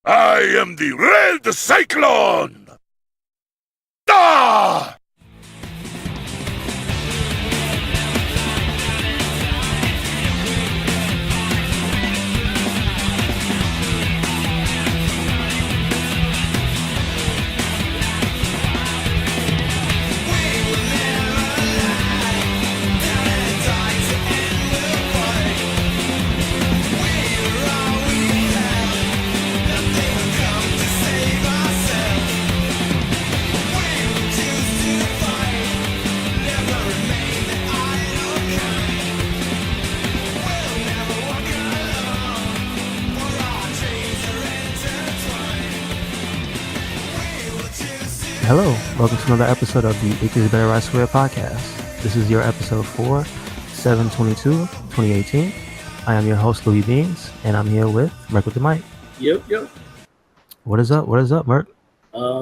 I am the Red Cyclone! Ah! Hello, welcome to another episode of the Acres Better Ride Square podcast. This is your episode 4, 7/22/2018. I am your host, Louis Beans, and I'm here with Merc with the mic. Yep. What is up? What is up, Merc?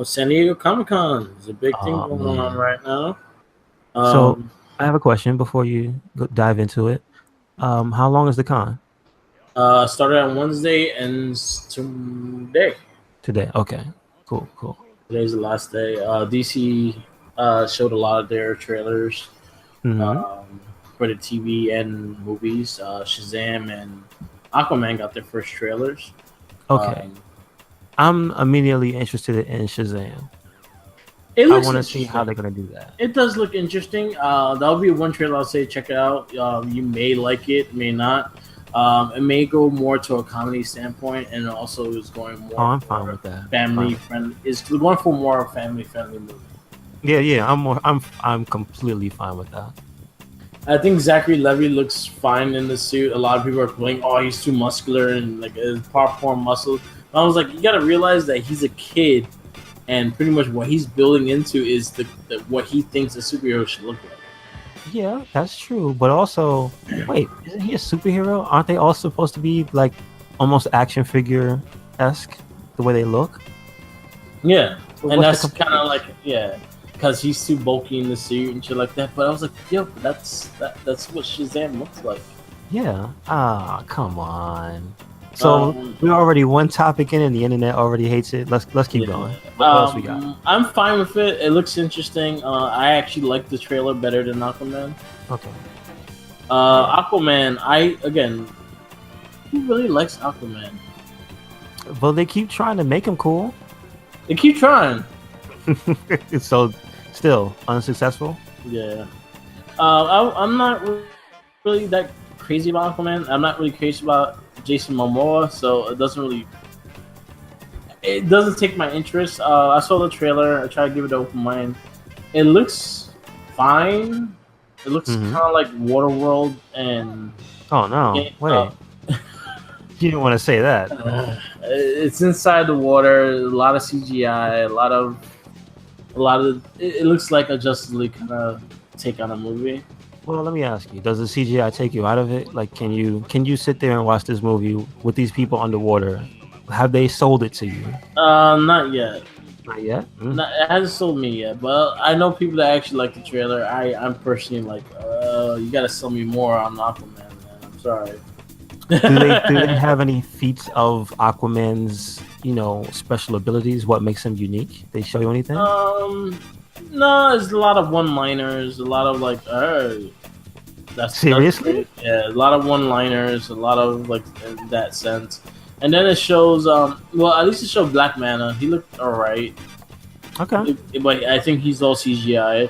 San Diego Comic-Con is a big thing going on right now. So, I have a question before you dive into it. How long is the con? Started on Wednesday, ends today. Today. Okay. Cool. Today's the last day. DC showed a lot of their trailers for the TV and movies. Shazam and Aquaman got their first trailers. Okay. I'm immediately interested in Shazam. I want to see how they're going to do that. It does look interesting. That'll be one trailer I'll say check it out. You may like it, may not. It may go more to a comedy standpoint, and also is going more. I'm fine with that. Family friendly. It's going for more family friendly movie. Yeah. I'm completely fine with that. I think Zachary Levi looks fine in the suit. A lot of people are going, "Oh, he's too muscular and like his popcorn muscle." But I was like, you got to realize that he's a kid, and pretty much what he's building into is the what he thinks a superhero should look like. Yeah, that's true. But also, wait, isn't he a superhero? Aren't they all supposed to be like almost action figure-esque the way they look? Yeah, But and what's that's the kind of like because he's too bulky in the suit and shit like that. But I was like, yo, that's what Shazam looks like. Yeah. Come on. So we're already one topic in, and the internet already hates it. Let's keep going. What else we got? I'm fine with it. It looks interesting. I actually like the trailer better than Aquaman. Okay. Aquaman, who really likes Aquaman? Well, they keep trying to make him cool. They keep trying. So, still unsuccessful. Yeah. I'm not really that crazy about Aquaman. I'm not really crazy about Jason Momoa, so it doesn't take my interest. I saw the trailer. I tried to give it an open mind. It looks fine. It looks kind of like Waterworld and. Oh no! Wait, you didn't want to say that. It's inside the water. A lot of CGI. A lot of. It looks like a Justice League kind of take on a movie. Well, let me ask you: does the CGI take you out of it? Like, can you sit there and watch this movie with these people underwater? Have they sold it to you? Not yet. Not yet. It hasn't sold me yet, but I know people that actually like the trailer. I'm personally like, you gotta sell me more on Aquaman, man. I'm sorry. do they have any feats of Aquaman's, special abilities? What makes him unique? They show you anything? No, there's a lot of one-liners, a lot of like, that's seriously? Yeah, a lot of one-liners, a lot of like in that sense. And then it shows, at least it showed Black Manta. He looked alright. Okay. But I think he's all CGI.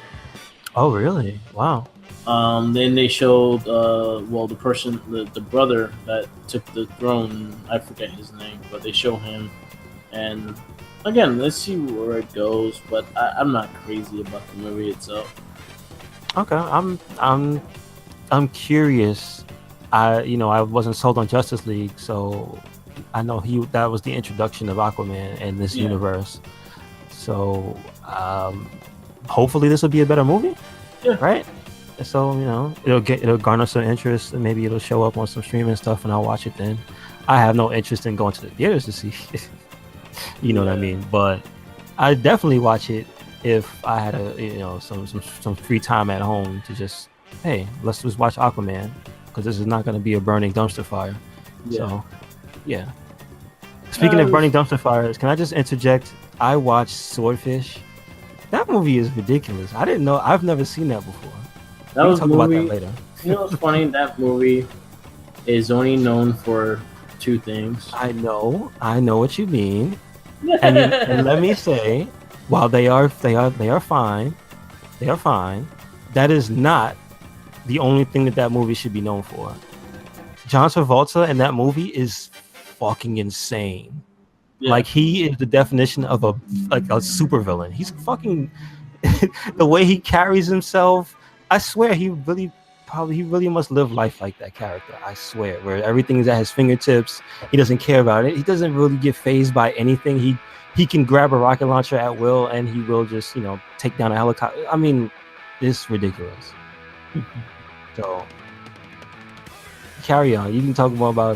Oh, really? Wow. Then they showed, the person, the brother that took the throne. I forget his name, but they show him. And again, let's see where it goes. But I'm not crazy about the movie itself. Okay, I'm curious. I wasn't sold on Justice League, so I know that was the introduction of Aquaman in this universe. So hopefully this will be a better movie. Yeah. Right? So, it'll garner some interest, and maybe it'll show up on some streaming stuff, and I'll watch it then. I have no interest in going to the theaters to see it. You know what I mean? But I'd definitely watch it if I had some free time at home to just, hey, let's just watch Aquaman, because this is not going to be a burning dumpster fire. Yeah. So, yeah. Speaking of burning dumpster fires, can I just interject? I watched Swordfish. That movie is ridiculous. I didn't know. I've never seen that before. That We was can talk about that later. You know what's funny? That movie is only known for two things. I know what you mean. And let me say, while they are fine, that is not the only thing that movie should be known for. John Travolta in that movie is fucking insane. Yeah. Like, he is the definition of a supervillain. He's fucking the way he carries himself. I swear he really must live life like that character. I swear, where everything is at his fingertips. He doesn't care about it. He doesn't really get fazed by anything. He can grab a rocket launcher at will, and he will just take down a helicopter. I mean, it's ridiculous. So carry on. You can talk more about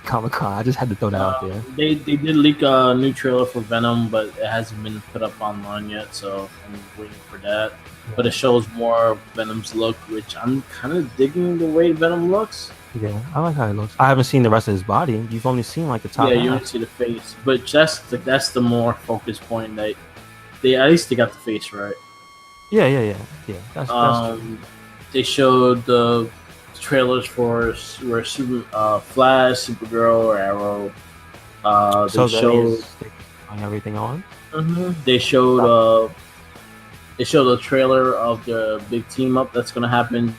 Comic-Con. I just had to throw that out there. They did leak a new trailer for Venom, but it hasn't been put up online yet, so I'm waiting for that. But it shows more of Venom's look, which I'm kind of digging the way Venom looks. Yeah, I like how it looks. I haven't seen the rest of his body. You've only seen like the top. Yeah, you don't see the face, but that's the more focus point. That they at least they got the face right. Yeah. That's true. They showed the trailers for where Flash, Supergirl, or Arrow. They showed everything on. They showed a trailer of the big team up that's gonna happen.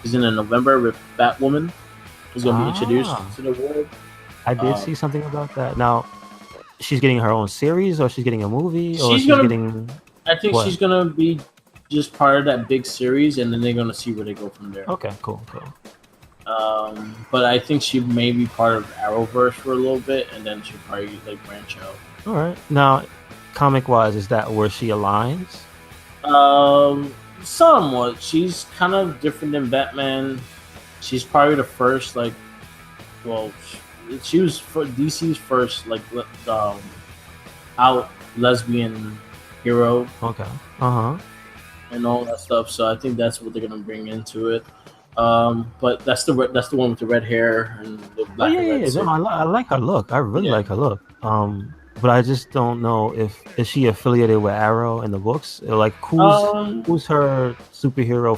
Is in November with Batwoman. Who's gonna be introduced to the world. I did see something about that. Now, she's getting her own series, or she's getting a movie, or she's getting. I think she's gonna be just part of that big series, and then they're gonna see where they go from there. Okay, cool. But I think she may be part of Arrowverse for a little bit, and then she'll probably branch out. All right. Now, comic-wise, is that where she aligns? Somewhat. She's kind of different than Batman. She's probably the first, she was DC's first, out lesbian hero. Okay. And all that stuff. So I think that's what they're gonna bring into it. But that's the one with the red hair and the black. I like her look. I really like her look. But I just don't know is she affiliated with Arrow in the books? Like, who's her superhero?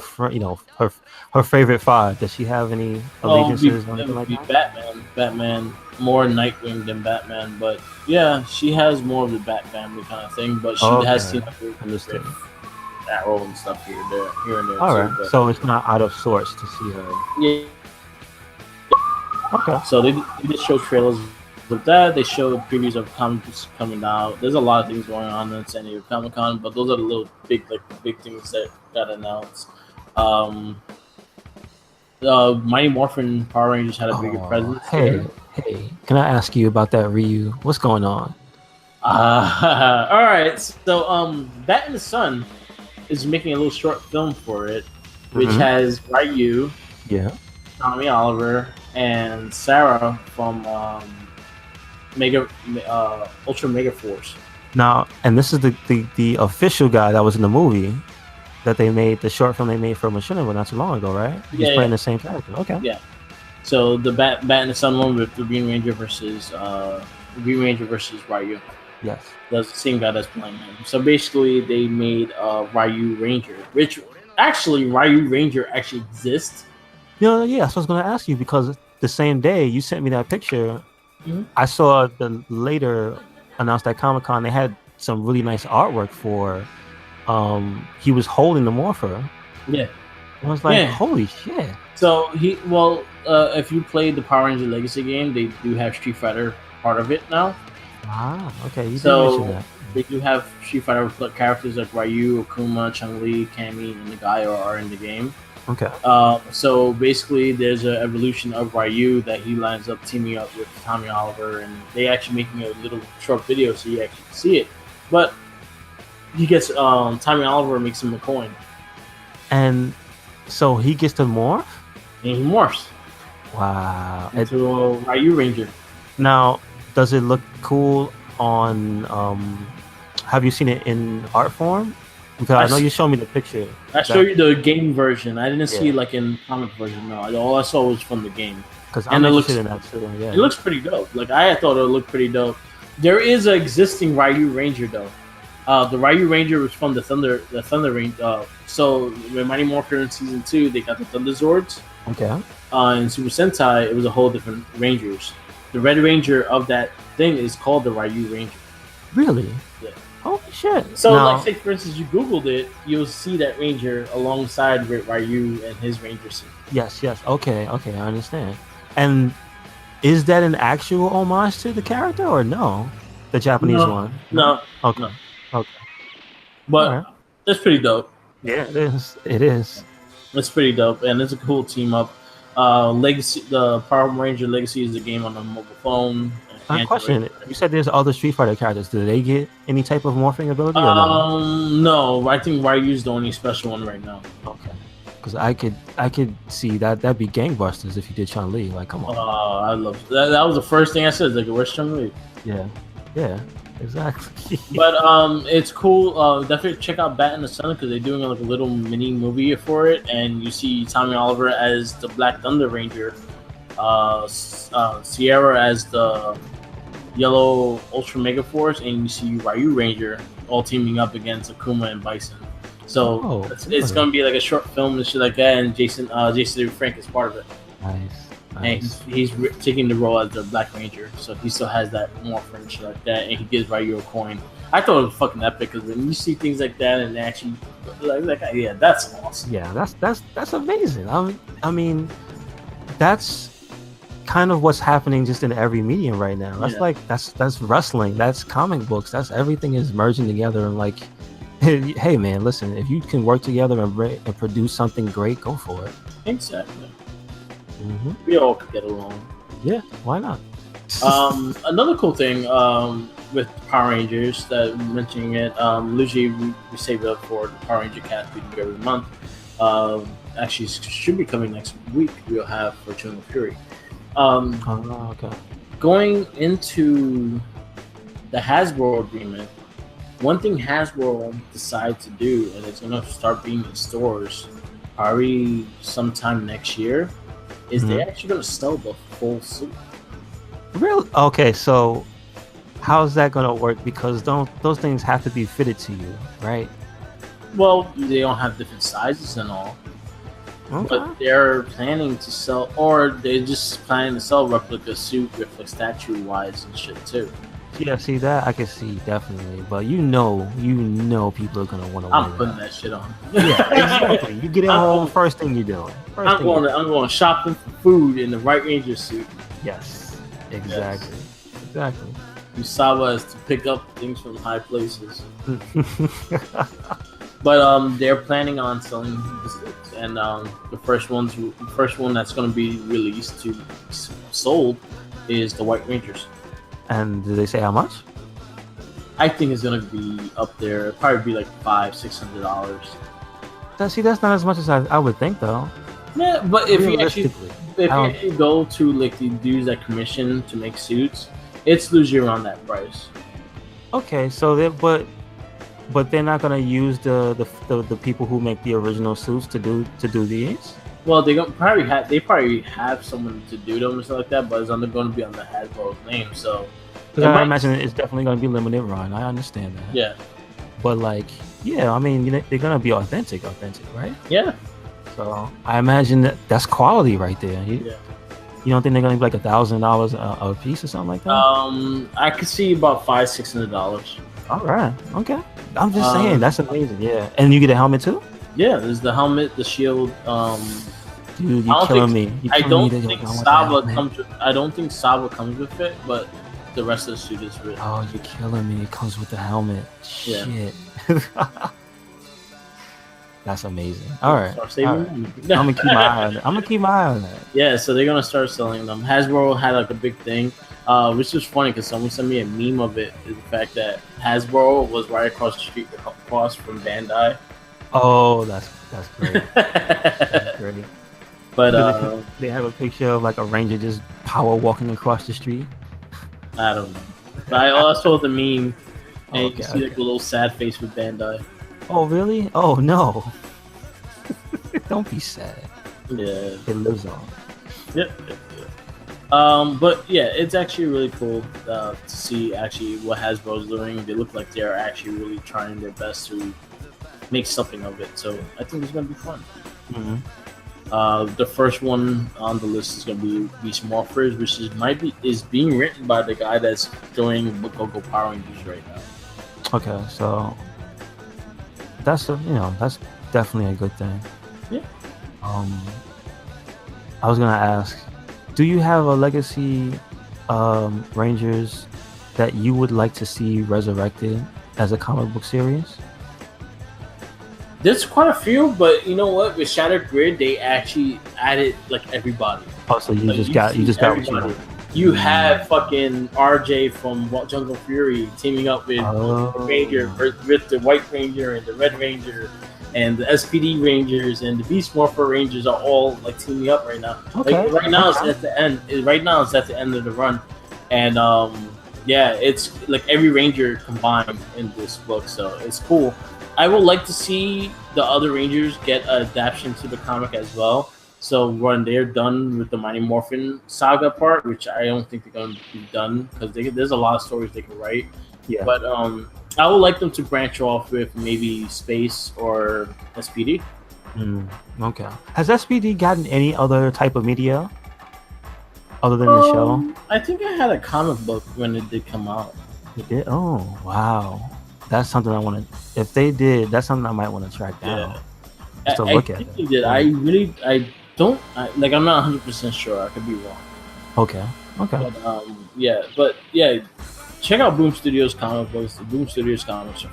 Her favorite five. Does she have any allegiances or anything like that? Batman, more Nightwing than Batman, but yeah, she has more of the Bat family kind of thing. But she has teamed up with Arrow and stuff here and there. All right, so it's not out of sorts to see her. Yeah. Okay. So they just show trailers. With that, they showed previews of comics coming out. There's a lot of things going on in San Diego Comic-Con, but those are the little big things that got announced. Mighty Morphin Power Rangers had a bigger presence. Hey, can I ask you about that Ryu? What's going on? All right. So, Bat in the Sun is making a little short film for it, which has Ryu, Tommy Oliver, and Sarah from Ultra Mega Force. Now, and this is the official guy that was in the movie that they made, the short film they made for Machinima not too long ago, right? He's playing the same character. Okay. Yeah. So the Bat in the Sun one with the Green Ranger versus Ryu. Yes. That's the same guy that's playing him. So basically, they made Ryu Ranger, which actually Ryu Ranger actually exists. Yeah, that's what I was going to ask you, because the same day you sent me that picture. I saw the later announced at Comic-Con they had some really nice artwork for he was holding the morpher. Yeah. I was like, holy shit. So if you played the Power Ranger Legacy game, they do have Street Fighter part of it now. Okay. You so mention that. They do have Street Fighter characters like Ryu, Akuma, Chun-Li, Cammy, and Nagayo are in the game. Okay. So basically, there's an evolution of Ryu that he lines up teaming up with Tommy Oliver, and they actually making a little short video so you actually can see it. But he gets Tommy Oliver makes him a coin, and so he gets to morph. And he morphs. Wow. Into a Ryu Ranger. Now, does it look cool on? Have you seen it in art form? Because I know you showed me the picture. I showed you the game version. I didn't see in comic version. No, all I saw was from the game. because And I'm it looks- interested in that too. Yeah. It looks pretty dope. Like I thought it looked pretty dope. There is an existing Ryu Ranger though. The Ryu Ranger was from the Thunder Ranger. So in Mighty Morphin Season 2, they got the Thunder Zords. Okay. In Super Sentai, it was a whole different Rangers. The Red Ranger of that thing is called the Ryu Ranger. Really? Yeah. Holy shit. So, Now- like, say for instance, you Googled it, you'll see that Ranger alongside with Ryu and his Ranger suit. Yes. Okay. I understand. And is that an actual homage to the character or no? The Japanese No. one? No, Okay. no. Okay. but Alright. it's pretty dope. Yeah, it is. It is. It's pretty dope, and it's a cool team up. Legacy, the Power Ranger Legacy is a game on a mobile phone. My Android. question: you said there's other Street Fighter characters. Do they get any type of morphing ability or no? No, I think Ryu's the only special one right now. Okay. Because I could see that'd be gangbusters if you did Chun Li. Like, come on. I love that. That was the first thing I said. Like, where's Chun-Li? Yeah, exactly. But it's cool. Definitely check out Bat in the Sun because they're doing like a little mini movie for it, and you see Tommy Oliver as the Black Thunder Ranger, Sierra as the Yellow Ultra Mega Force, and you see Ryu Ranger all teaming up against Akuma and Bison. So it's gonna be like a short film and shit like that, and Jason Frank is part of it. Nice. And he's taking the role as the Black Ranger, so he still has that morph and shit like that, and he gives Ryu a coin. I thought it was fucking epic because when you see things like that and they actually like yeah, that's awesome. Yeah, that's amazing. I mean, that's kind of what's happening just in every medium right now. That's like that's wrestling, that's comic books, that's everything is merging together and like, hey man, listen, if you can work together and produce something great, go for it. Exactly. Mm-hmm. We all could get along. Yeah, why not? Another cool thing with Power Rangers that mentioning it, usually we save it up for the Power Ranger cast we do every month. Actually, should be coming next week. We'll have for Children of Fury. Okay. Going into the Hasbro agreement, one thing Hasbro decided to do, and it's going to start being in stores probably sometime next year, is they're actually going to sell the full suit. Really? Okay, so how's that going to work? Because those things have to be fitted to you, right? Well, they don't have different sizes and all. Okay. But they're planning to sell, or they're just planning to sell replica suit with like statue-wise and shit too. Yeah, see that I can see definitely, but you know, people are gonna want to. I'm putting that shit on. Yeah, exactly. You get it home. First thing you're doing. I'm going shopping for food in the Right Ranger suit. Yes, exactly, exactly. Usawa is to pick up things from high places. But they're planning on selling the suits, and the first one that's going to be released to sold is the White Rangers. And did they say how much? I think it's going to be up there. It'll probably be like $500-$600. See, that's not as much as I would think, though. Yeah, but if you actually go to like the dudes that commission to make suits, it's usually around that price. Okay, so but they're not gonna use the people who make the original suits to do these. Well, they probably have someone to do them or something like that, but it's going to be on the Hasbro name. So, because I imagine it's definitely going to be limited run. I understand that. Yeah, but like, yeah, I mean, they're going to be authentic, right? Yeah. So I imagine that's quality right there. You don't think they're going to be like $1,000 a piece or something like that? I could see about $500-$600. All right. Okay. I'm just saying that's amazing. Yeah. And you get a helmet too? Yeah. There's the helmet, the shield. Dude, you're killing me. I don't think Saba comes with it, but the rest of the suit is real. Oh, you're killing me. It comes with the helmet. Yeah. Shit. That's amazing. All right. I'm gonna keep my eye on that. Yeah, so they're gonna start selling them. Hasbro had like a big thing, which was funny because someone sent me a meme of it. Is the fact that Hasbro was right across the street, across from Bandai. Oh, that's great. That's great. But they have a picture of like a ranger just power walking across the street. I don't know. But I also saw the meme, and you see like a little sad face with Bandai. Oh really? Oh no! Don't be sad. Yeah, it lives on. Yep. But yeah, it's actually really cool to see actually what Hasbro's doing. They look like they're actually really trying their best to make something of it. So I think it's gonna be fun. Mm-hmm. The first one on the list is gonna be Beast Morphers, which is being written by the guy that's doing Go Power Rangers right now. Okay, so that's definitely a good thing. Yeah. I was gonna ask, do you have a legacy Rangers that you would like to see resurrected as a comic book series? There's quite a few, but you know what? With Shattered Grid, they actually added like everybody. Oh, so you Like, just got what you want. You have fucking RJ from Jungle Fury teaming up with the Ranger, with the White Ranger and the Red Ranger, and the SPD Rangers and the Beast Morpher Rangers are all like teaming up right now. Okay. Like, right now it's at the end. Right now it's at the end of the run, and yeah, it's like every Ranger combined in this book, so it's cool. I would like to see the other Rangers get an adaptation to the comic as well. So when they're done with the Mighty Morphin saga part, which I don't think they're going to be done because there's a lot of stories they can write. Yeah. But I would like them to branch off with maybe Space or SPD. Okay. Has SPD gotten any other type of media other than the show? I think I had a comic book when it did come out. It did? Oh, wow. That's something I want to. If they did, that's something I might want to track down. Yeah. Just to look at think it. they did. I don't like. I'm not 100% sure. I could be wrong. Okay. But yeah. Check out Boom Studios comic books. The Boom Studios comics are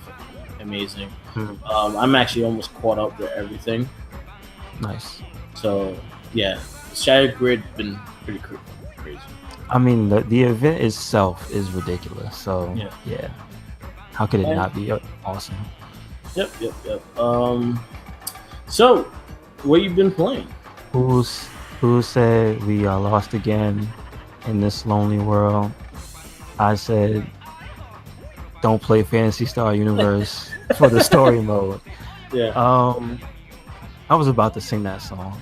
amazing. I'm actually almost caught up with everything. Nice. So yeah, Shattered Grid been pretty crazy. I mean, the event itself is ridiculous. So yeah. How could it not be awesome? Yep. So, what you been playing? Who said we are lost again in this lonely world? I said, don't play Phantasy Star Universe for the story mode. Yeah. I was about to sing that song.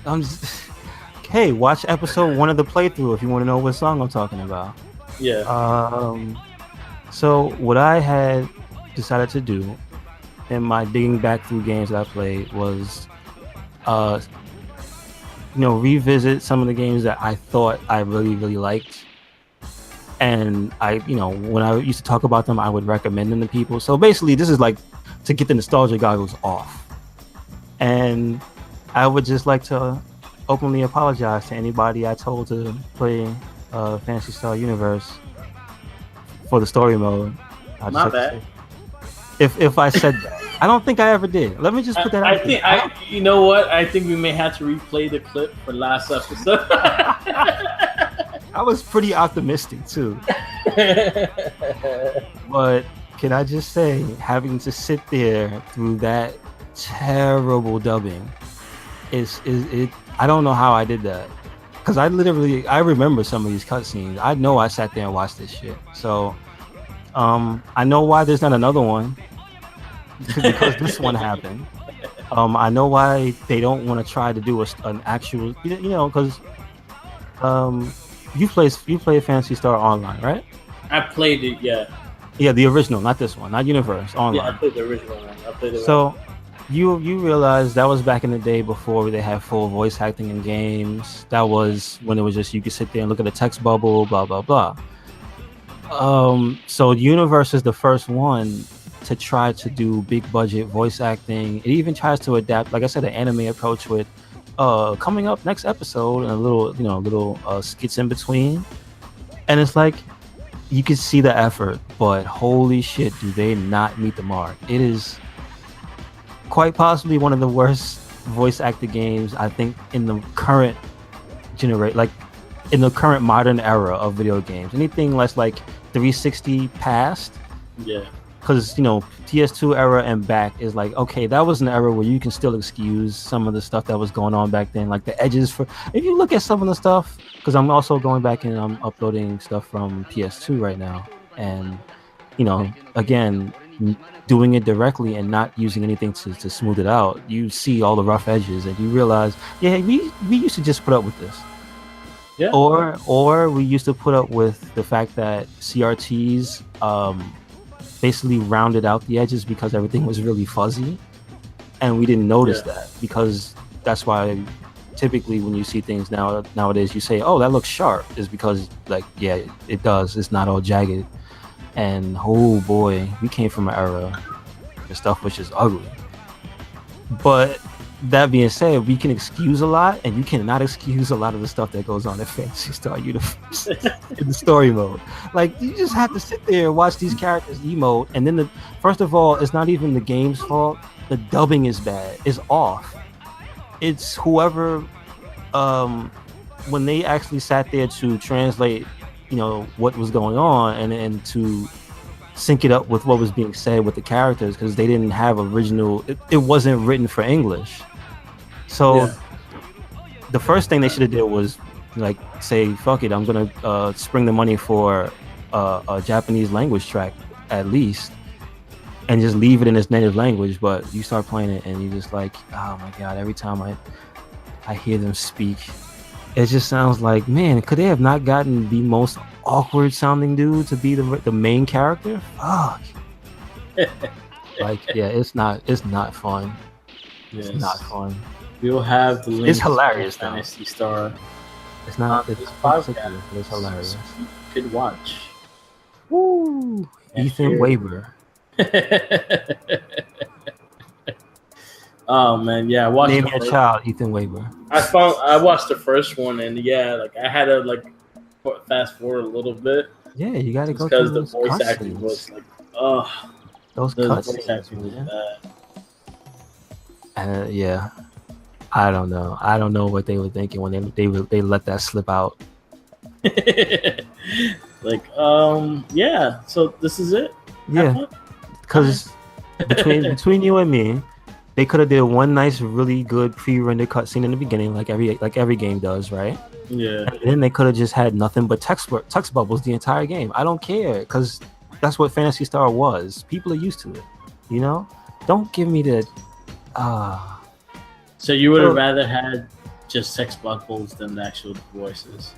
Hey, watch episode 1 of the playthrough if you want to know what song I'm talking about. Yeah. So what I had decided to do in my digging back through games that I played was revisit some of the games that I thought I really, really liked. And when I used to talk about them, I would recommend them to people. So basically, this is like to get the nostalgia goggles off. And I would just like to openly apologize to anybody I told to play Phantasy Star Universe for the story mode. My bad. If I said that. I don't think I ever did. Let me just put that out there. You know what? I think we may have to replay the clip for last episode. I was pretty optimistic too. But can I just say, having to sit there through that terrible dubbing is I don't know how I did that. Because I remember some of these cutscenes. I know I sat there and watched this shit. So I know why there's not another one. Because this one happened. I know why they don't want to try to do an actual, because you play Phantasy Star Online, right? I played it, yeah. Yeah, the original, not this one, not Universe, online. Yeah, I played the original one. So you realize that was back in the day before they had full voice acting in games. That was when it was just you could sit there and look at the text bubble, blah blah blah. So Universe is the first one to try to do big budget voice acting. It even tries to adapt, like I said, an anime approach with coming up next episode and a little skits in between. And it's like you can see the effort, but holy shit, do they not meet the mark. It is quite possibly one of the worst voice acted games I think in the current in the current modern era of video games. Anything less like 360 past. Yeah. Because PS2 era and back is like, okay, that was an era where you can still excuse some of the stuff that was going on back then, like the edges if you look at some of the stuff, because I'm also going back and I'm uploading stuff from PS2 right now, and again, doing it directly and not using anything to smooth it out, you see all the rough edges and you realize, yeah, we used to just put up with this. Yeah. Or we used to put up with the fact that CRTs basically rounded out the edges because everything was really fuzzy, and we didn't notice that, because that's why typically when you see things nowadays you say, oh, that looks sharp, is because, like, yeah, it does, it's not all jagged. And oh boy, we came from an era where stuff was just ugly. But that being said, we can excuse a lot, and you cannot excuse a lot of the stuff that goes on in Phantasy Star Universe in the story mode. Like, you just have to sit there and watch these characters emote, and then first of all, it's not even the game's fault. The dubbing is bad. It's off. It's whoever, when they actually sat there to translate, what was going on, and to sync it up with what was being said with the characters, because they didn't have original. It wasn't written for English. So the first thing they should have did was, like, say, fuck it, I'm gonna spring the money for a Japanese language track at least, and just leave it in its native language. But you start playing it and you just like, oh my god, every time I hear them speak, it just sounds like, man, could they have not gotten the most awkward sounding dude to be the main character? Fuck. Like, yeah, it's not fun. Yes. It's not fun. We'll have the link. It's hilarious though. Phantasy Star. It's not. It's podcast. It's hilarious. So you could watch. Woo! Ethan Weber. Oh man, yeah. I watched Name your child Ethan Weber. I watched the first one, and yeah, like I had to fast forward a little bit. Yeah, you got to go because the voice acting was like, those voice acting was bad. Yeah, I don't know. I don't know what they were thinking when they let that slip out. Yeah. So this is it. Yeah, because between you and me, they could have did one nice, really good pre-rendered cutscene in the beginning, like every game does, right? Yeah. And then they could have just had nothing but text bubbles the entire game. I don't care, because that's what Phantasy Star was. People are used to it, Don't give me the. So you would have rather had just text bubbles than the actual voices?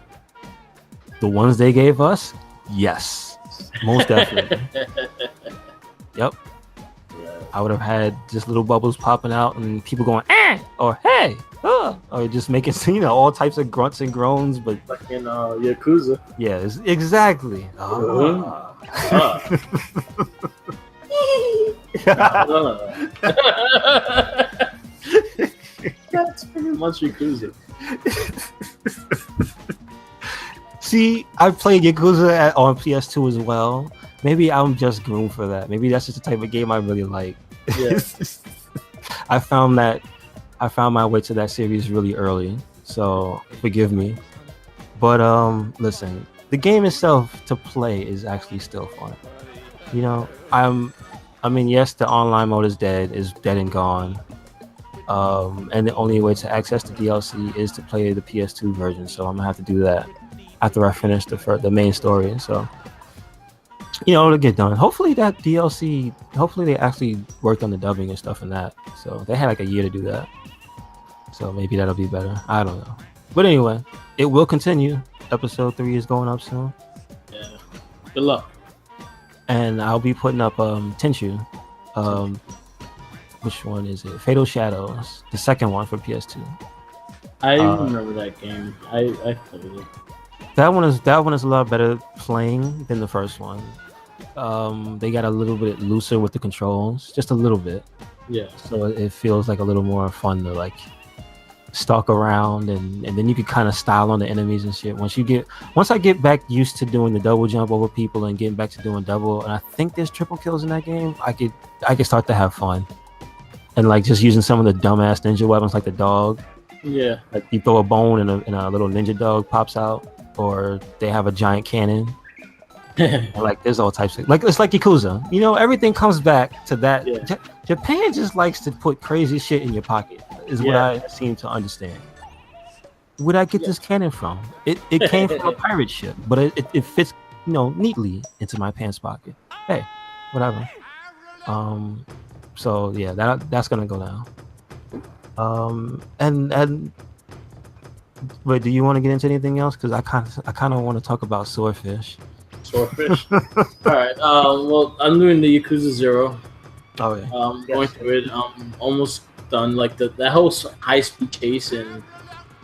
The ones they gave us, yes, most definitely. Yep. I would have had just little bubbles popping out and people going, eh, or hey, or just making, all types of grunts and groans, but like in Yakuza. Yeah, exactly. That's pretty much Yakuza. See, I played Yakuza on PS2 as well. Maybe I'm just groomed for that. Maybe that's just the type of game I really like. Yeah. I found my way to that series really early, so forgive me. But listen, the game itself to play is actually still fun. Yes, the online mode is dead and gone. And the only way to access the DLC is to play the PS2 version. So I'm gonna have to do that after I finish the main story. So it'll get done. Hopefully that DLC. Hopefully they actually worked on the dubbing and stuff in that. So they had like a year to do that. So maybe that'll be better. I don't know. But anyway, it will continue. Episode 3 is going up soon. Yeah. Good luck. And I'll be putting up Tenchu. Which one is it? Fatal Shadows, the second one for PS2. I remember that game. I played it. That one is a lot better playing than the first one. They got a little bit looser with the controls, just a little bit. Yeah. So it feels like a little more fun to like stalk around, and then you could kind of style on the enemies and shit. Once I get back used to doing the double jump over people and getting back to doing double, and I think there's triple kills in that game, I could start to have fun. And like just using some of the dumbass ninja weapons like the dog. Yeah. Like you throw a bone and a little ninja dog pops out, or they have a giant cannon. Like there's all types of it's like Yakuza. Everything comes back to that. Yeah. Japan just likes to put crazy shit in your pocket, is what I seem to understand. Where'd I get this cannon from? It came from a pirate ship, but it fits neatly into my pants pocket. Hey, whatever. So yeah, that's gonna go down. And But do you want to get into anything else? Because I kind of want to talk about Swordfish. Swordfish. All right. Well, I'm doing the Yakuza Zero. Oh yeah. Going through it. Almost done. Like that whole high speed chase and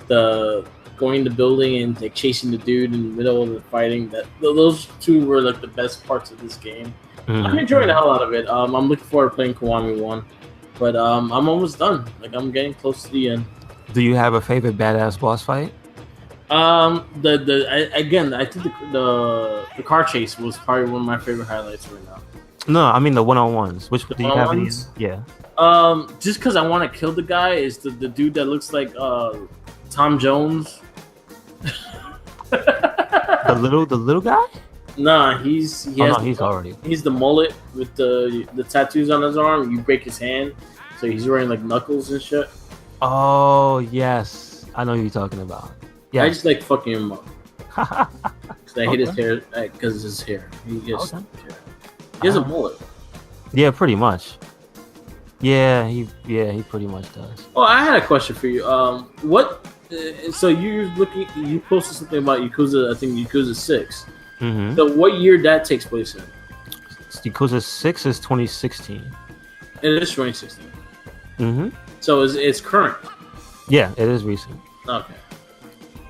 the going in the building and like chasing the dude in the middle of the fighting. Those two were like the best parts of this game. I'm enjoying the hell out of it. I'm looking forward to playing Kiwami 1, but I'm almost done. Like I'm getting close to the end. Do you have a favorite badass boss fight? I think the car chase was probably one of my favorite highlights right now. No, I mean the one-on-ones. Which do you have any? One-on-ones? Yeah. Just because I want to kill the guy is the dude that looks like Tom Jones. The little guy? Nah, he's the mullet with the tattoos on his arm. You break his hand, so he's wearing like knuckles and shit. Oh yes, I know who you're talking about. Yeah, I just like fucking him up. Cause I hate his hair because his hair. He has a mullet. Yeah, pretty much. Yeah, he pretty much does. Oh, I had a question for you. What? So you posted something about Yakuza. I think Yakuza 6. Mm-hmm. So what year that takes place in? Yakuza 6 is 2016. It is 2016. Mm-hmm. So it's current. Yeah, it is recent. Okay.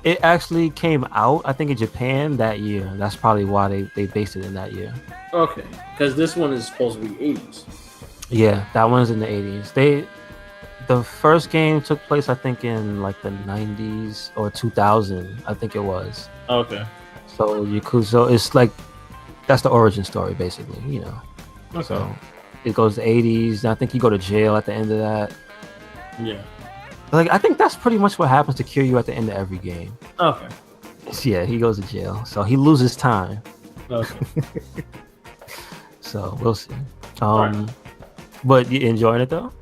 It actually came out, I think, in Japan that year. That's probably why they based it in that year. Okay, because this one is supposed to be 80s. Yeah, that one's in the 80s. The first game took place, I think, in like the 90s or 2000. I think it was. Okay. So Yakuza, it's like that's the origin story, basically. You know. Okay. So it goes to 80s. And I think you go to jail at the end of that. Yeah. Like I think that's pretty much what happens to Kiryu at the end of every game. Okay. Yeah, he goes to jail, so he loses time. Okay. So we'll see. Right. But you enjoying it though?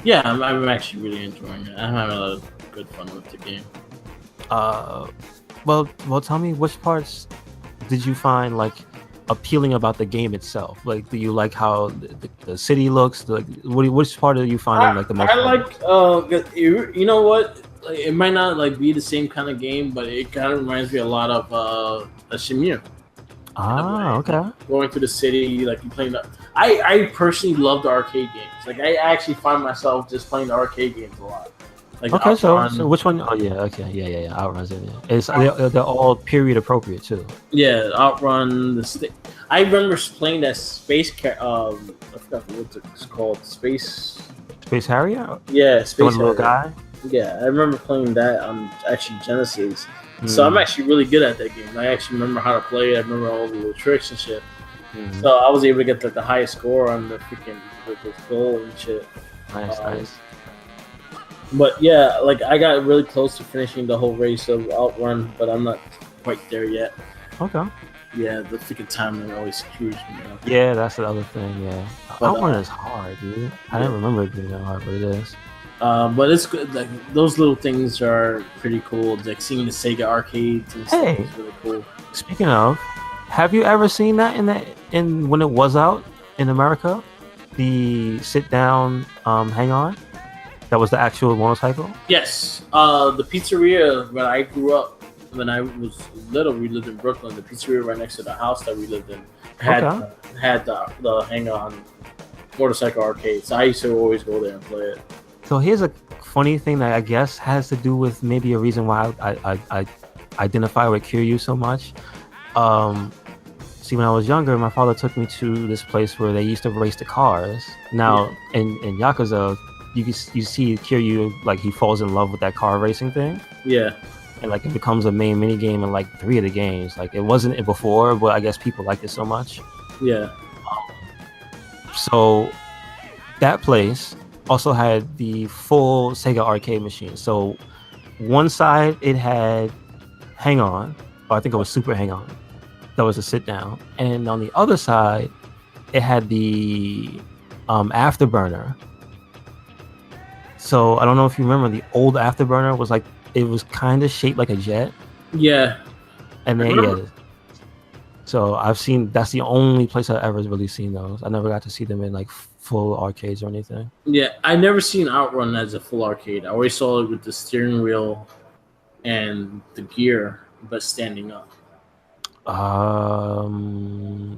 Yeah, I'm actually really enjoying it. I'm having a lot of good fun with the game. Well, tell me which parts did you find like appealing about the game itself? Like, do you like how the city looks? Like, which part are you finding like the most? I like. You know what? Like, it might not like be the same kind of game, but it kind of reminds me a lot of a Shenmue. Okay. Going through the city, like you playing. I personally love the arcade games. Like I actually find myself just playing the arcade games a lot. Like okay, so which one? Oh yeah, okay, yeah. Outrun's in it. It's they're all period appropriate too. Yeah, Outrun. I remember playing that space. I forgot what it's called. Space Harrier. Yeah, Space little guy. Yeah, I remember playing that on actually Genesis. So I'm actually really good at that game. I actually remember how to play it. I remember all the little tricks and shit. So I was able to get like the highest score on the freaking the goal and shit. Nice. But yeah, like I got really close to finishing the whole race of Outrun, but I'm not quite there yet. Okay. Yeah, the freaking timing always screws me up. Yeah, that's the other thing. Yeah, But, Outrun is hard, dude. I didn't remember it being that hard, but it is. But it's good. Like those little things are pretty cool. Like seeing the Sega arcades and stuff is really cool. Speaking of, have you ever seen that in when it was out in America? The sit down, hang on. That was the actual motorcycle. Yes, the pizzeria where I grew up when I was little, we lived in Brooklyn. The pizzeria right next to the house that we lived in had the hang on motorcycle arcade. So I used to always go there and play it. So here's a funny thing that I guess has to do with maybe a reason why I identify with Kiryu so much. See, when I was younger, my father took me to this place where they used to race the cars. Now, in Yakuza, you see Kiryu, like, he falls in love with that car racing thing. Yeah. And, like, it becomes a main mini game in, like, 3 of the games. Like, it wasn't it before, but I guess people liked it so much. Yeah. So, that place also had the full Sega arcade machine. So, one side, it had Hang On, or I think it was Super Hang On. That was a sit down. And on the other side, it had the Afterburner. So I don't know if you remember, the old Afterburner was like, it was kind of shaped like a jet. Yeah. And then so that's the only place I've ever really seen those. I never got to see them in like full arcades or anything. Yeah, I never seen Outrun as a full arcade. I always saw it with the steering wheel and the gear, but standing up?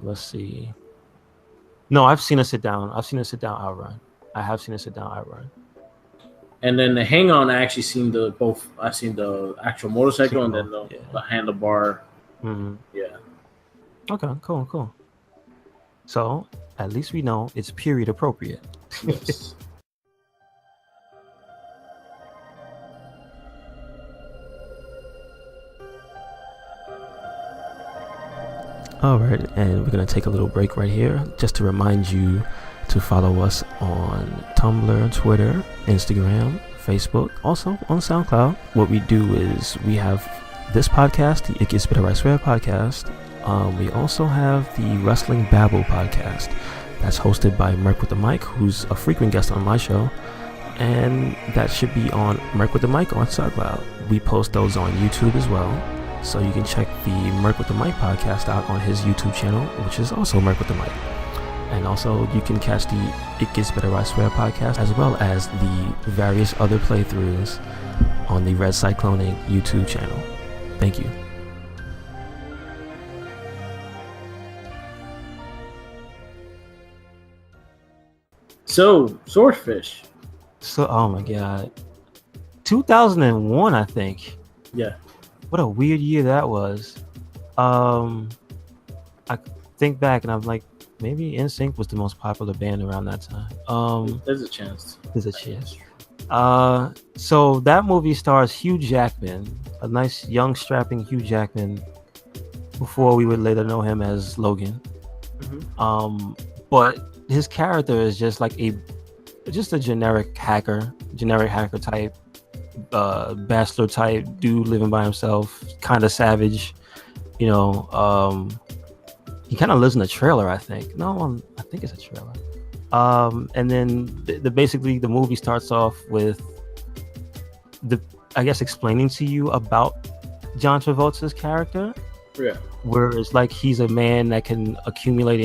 Let's see. No, I've seen a sit down. I've seen a sit down outrun. I have seen a sit down outrun. And then the hang on, I actually seen the both. I seen the actual motorcycle and then the handlebar. Mm-hmm. Yeah. Okay. Cool. So at least we know it's period appropriate. Yes. All right, and we're gonna take a little break right here just to remind you to follow us on Tumblr, Twitter, Instagram, Facebook, also on SoundCloud. What we do is we have this podcast, the It Gets Better I Swear podcast. We also have the Wrestling Babble podcast that's hosted by Merc with the Mic, who's a frequent guest on my show, and that should be on Merc with the Mic on SoundCloud. We post those on YouTube as well. So you can check the Merc with the Mic podcast out on his YouTube channel, which is also Merc with the Mic. And also you can catch the It Gets Better I Swear podcast, as well as the various other playthroughs on the RedCycloneInc YouTube channel. Thank you. So, Swordfish. So, oh my God. 2001, I think. Yeah. What a weird year that was. I think back and I'm like, maybe NSYNC was the most popular band around that time. There's a chance. So that movie stars Hugh Jackman, a nice young strapping Hugh Jackman, before we would later know him as Logan. Mm-hmm. But his character is just like a generic hacker type, bachelor type dude living by himself, kind of savage, he kind of lives in a trailer, I think. I think it's a trailer. And then basically the movie starts off with explaining to you about John Travolta's character. Yeah. Where it's like he's a man that can accumulate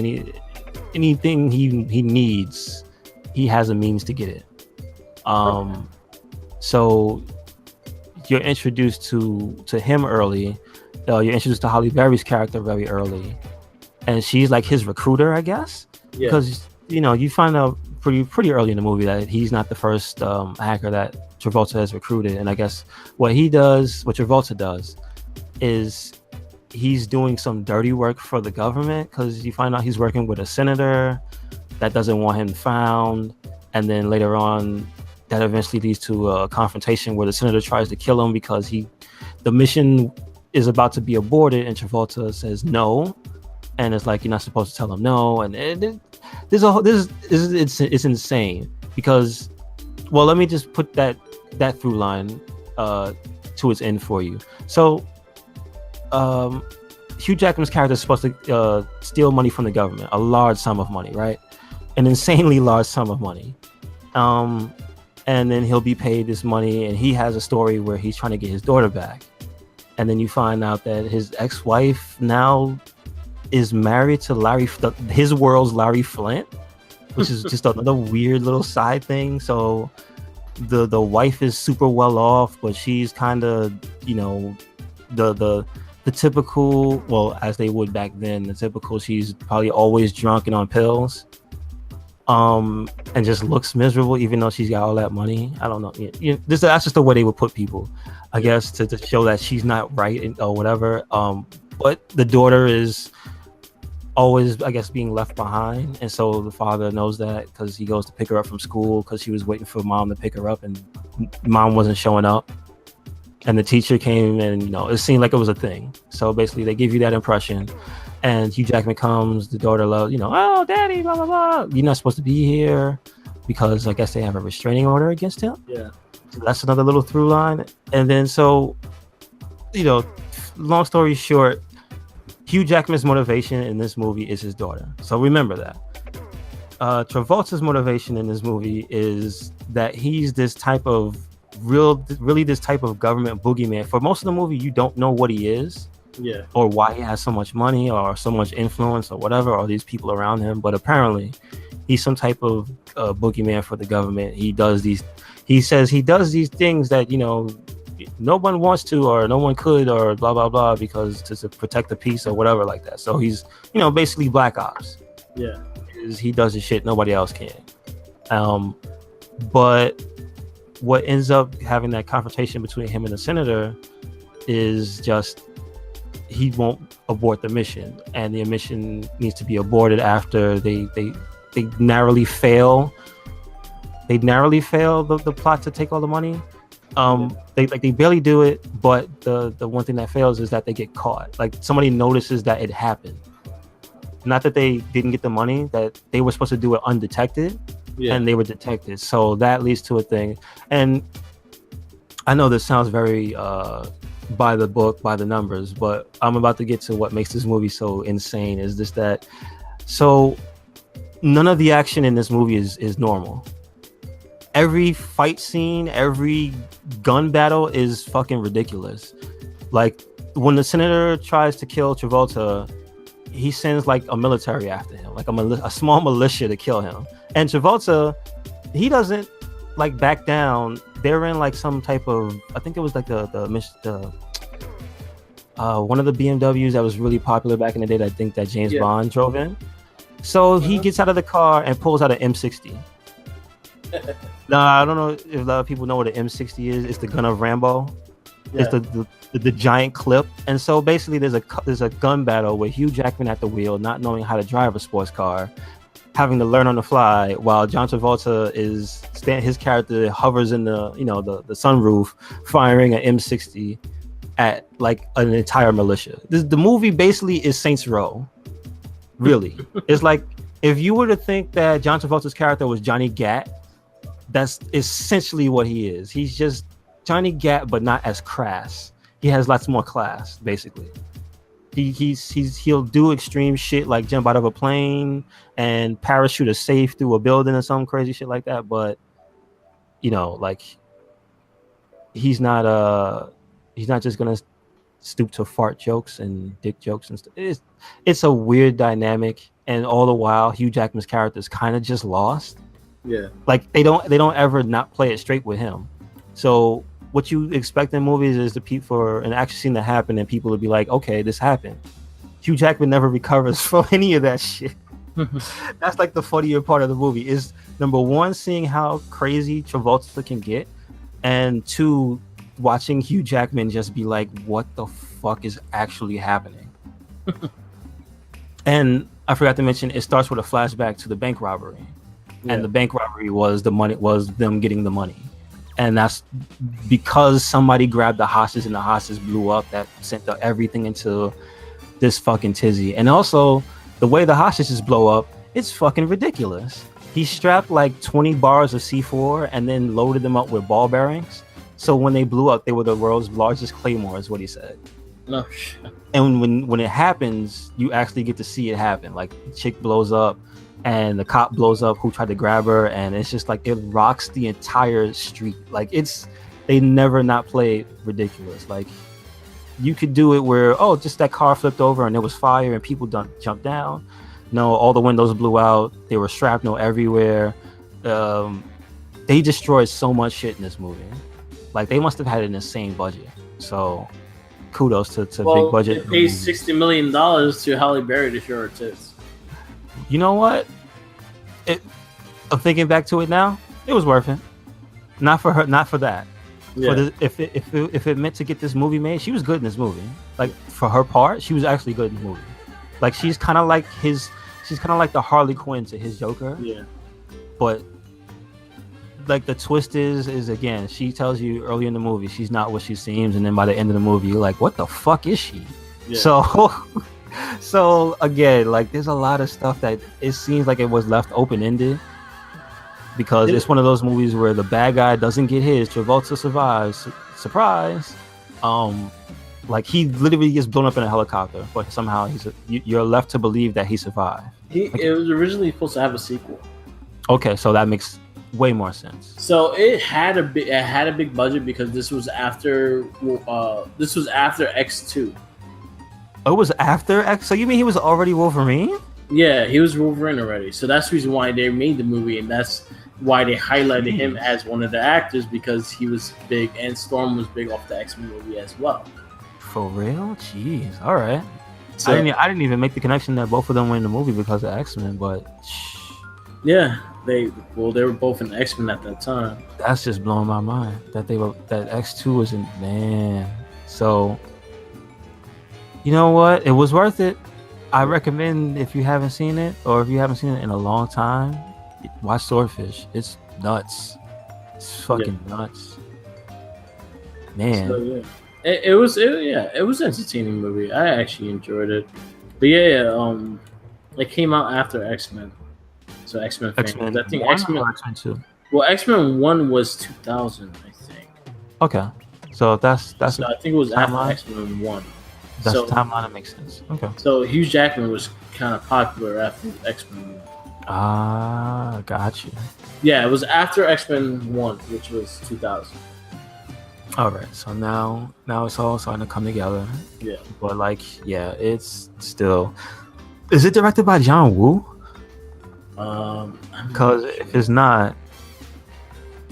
anything he needs. He has a means to get it. So you're introduced to him early. You're introduced to Halle Berry's character very early, and she's like his recruiter, I guess. Yeah. Because you find out pretty early in the movie that he's not the first hacker that Travolta has recruited, and I guess what Travolta does, is he's doing some dirty work for the government, because you find out he's working with a senator that doesn't want him found, and then later on that eventually leads to a confrontation where the senator tries to kill him because the mission is about to be aborted, and Travolta says no, and it's like, you're not supposed to tell him no, and it's insane because, well, let me just put that through line to its end for you. So Hugh Jackman's character is supposed to steal money from the government, a large sum of money, right? An insanely large sum of money. And then he'll be paid this money, and he has a story where he's trying to get his daughter back. And then you find out that his ex-wife now is married to his world's Larry Flint, which is just another weird little side thing. So the wife is super well off, but she's kind of, the typical, well, as they would back then, the typical, she's probably always drunk and on pills. And just looks miserable, even though she's got all that money. I don't know. That's just the way they would put people, I guess, to show that she's not right or whatever. But the daughter is always, I guess, being left behind, and so the father knows that because he goes to pick her up from school because she was waiting for mom to pick her up, and mom wasn't showing up. And the teacher came, and it seemed like it was a thing. So basically, they give you that impression. And Hugh Jackman comes, the daughter loves, oh, daddy, blah, blah, blah. You're not supposed to be here because I guess they have a restraining order against him. Yeah. So that's another little through line. And then long story short, Hugh Jackman's motivation in this movie is his daughter. So remember that. Travolta's motivation in this movie is that he's this type of this type of government boogeyman. For most of the movie, you don't know what he is. Yeah. Or why he has so much money or so much influence or whatever, or these people around him. But apparently he's some type of boogeyman for the government. He says he does these things that, no one wants to, or no one could, or blah blah blah, because to protect the peace or whatever like that. So he's, basically Black Ops. Yeah. He does his shit nobody else can. But what ends up having that confrontation between him and the senator is just he won't abort the mission, and the mission needs to be aborted after they narrowly fail. They narrowly fail the plot to take all the money. They barely do it, but the one thing that fails is that they get caught. Like, somebody notices that it happened. Not that they didn't get the money, that they were supposed to do it undetected, and they were detected. So that leads to a thing. And I know this sounds very by the book, by the numbers, but I'm about to get to what makes this movie so insane. Is this that? So none of the action in this movie is normal. Every fight scene, every gun battle is fucking ridiculous. Like, when the senator tries to kill Travolta, he sends like a military after him, like a small militia to kill him. And Travolta, he doesn't like back down. They're in like some type of, I think it was like the one of the BMWs that was really popular back in the day, that I think that James Bond drove in. So he gets out of the car and pulls out an M60. Now, I don't know if a lot of people know what an M60 is. It's the gun of Rambo. It's the giant clip. And so basically there's a gun battle with Hugh Jackman at the wheel, not knowing how to drive a sports car, having to learn on the fly, while John Travolta his character hovers in the sunroof, firing an M60 at like an entire militia. The movie basically is Saints Row. Really. It's like, if you were to think that John Travolta's character was Johnny Gat, that's essentially what he is. He's just Johnny Gat, but not as crass. He has lots more class, basically. He'll do extreme shit like jump out of a plane and parachute a safe through a building or some crazy shit like that. But like, he's not just gonna stoop to fart jokes and dick jokes and stuff. It's a weird dynamic, and all the while Hugh Jackman's character is kind of just lost. Yeah, like they don't ever not play it straight with him. So what you expect in movies is for an action scene to happen and people to be like, okay, this happened. Hugh Jackman never recovers from any of that shit. That's like the funnier part of the movie, is number one, seeing how crazy Travolta can get, and two, watching Hugh Jackman just be like, what the fuck is actually happening? And I forgot to mention, it starts with a flashback to the bank robbery. And the bank robbery was them getting the money. And that's because somebody grabbed the hostage and the hostage blew up, that sent everything into this fucking tizzy. And also, the way the hostages blow up, it's fucking ridiculous. He strapped like 20 bars of C4 and then loaded them up with ball bearings. So when they blew up, they were the world's largest claymore, is what he said. No shit. And when it happens, you actually get to see it happen. Like, the chick blows up and the cop blows up who tried to grab her, and it's just like, it rocks the entire street. Like, they never not play ridiculous. Like, you could do it where, just that car flipped over and there was fire and people jumped down. No, all the windows blew out. There were shrapnel everywhere. They destroyed so much shit in this movie. Like, they must have had an insane budget. So kudos to big budget. They paid $60 million to Halle Berry to show her tits. You know what? I'm thinking back to it now. It was worth it. Not for her, not for that. Yeah. If it meant to get this movie made, she was good in this movie. Like, for her part, she was actually good in the movie. Like, she's kind of like the Harley Quinn to his Joker. Yeah. But like, the twist is again, she tells you early in the movie she's not what she seems, and then by the end of the movie you're like, what the fuck is she? Yeah. So again, like, there's a lot of stuff that it seems like it was left open-ended, because it's one of those movies where the bad guy doesn't get his, Travolta survives, surprise. Like, he literally gets blown up in a helicopter, but somehow you're left to believe that he survived. It was originally supposed to have a sequel. Okay, so that makes way more sense. So it had a big budget because this was after X2. It was after X. So you mean he was already Wolverine? Yeah, he was Wolverine already. So that's the reason why they made the movie, and why they highlighted him as one of the actors, because he was big and Storm was big off the X-Men movie as well. For real? Jeez. All right. So, I didn't even make the connection that both of them were in the movie because of X-Men, but yeah, they were both in X-Men at that time. that's just blowing my mind that that X2 was in, man. So you know what? It was worth it. I recommend, if you haven't seen it, or if you haven't seen it in a long time, watch Swordfish. It's nuts. It's fucking nuts, man. So, yeah. It was an entertaining movie. I actually enjoyed it. But it came out after X-Men. So X-Men fans. I think X-Men 2. Well, X-Men 1 was 2000, I think. Okay. So that's So I think it was after timeline? X-Men 1. That's So- the timeline that makes sense. Okay. So Hugh Jackman was kind of popular after X-Men 1. Ah, got you. Yeah, it was after X-Men 1, which was 2000. All right. So now it's all starting to come together. Yeah. But it's still. Is it directed by John Woo? Because if it's not,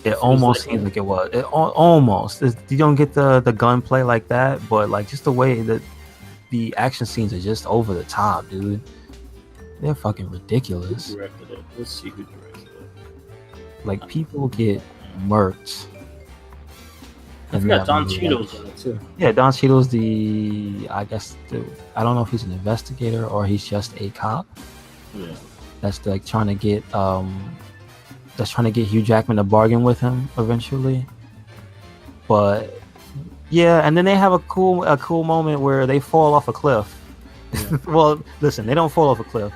it almost seems like it was. It almost. You don't get the gunplay like that, but like just the way that the action scenes are just over the top, dude. They're fucking ridiculous. Who directed it? Let's see who directed it. Like people get murked. I forgot Don Cheadle's in it too. Yeah, Don Cheadle's I don't know if he's an investigator or he's just a cop. Yeah. That's like trying to get Hugh Jackman to bargain with him eventually. But yeah, and then they have a cool moment where they fall off a cliff. Yeah. Well, listen, they don't fall off a cliff.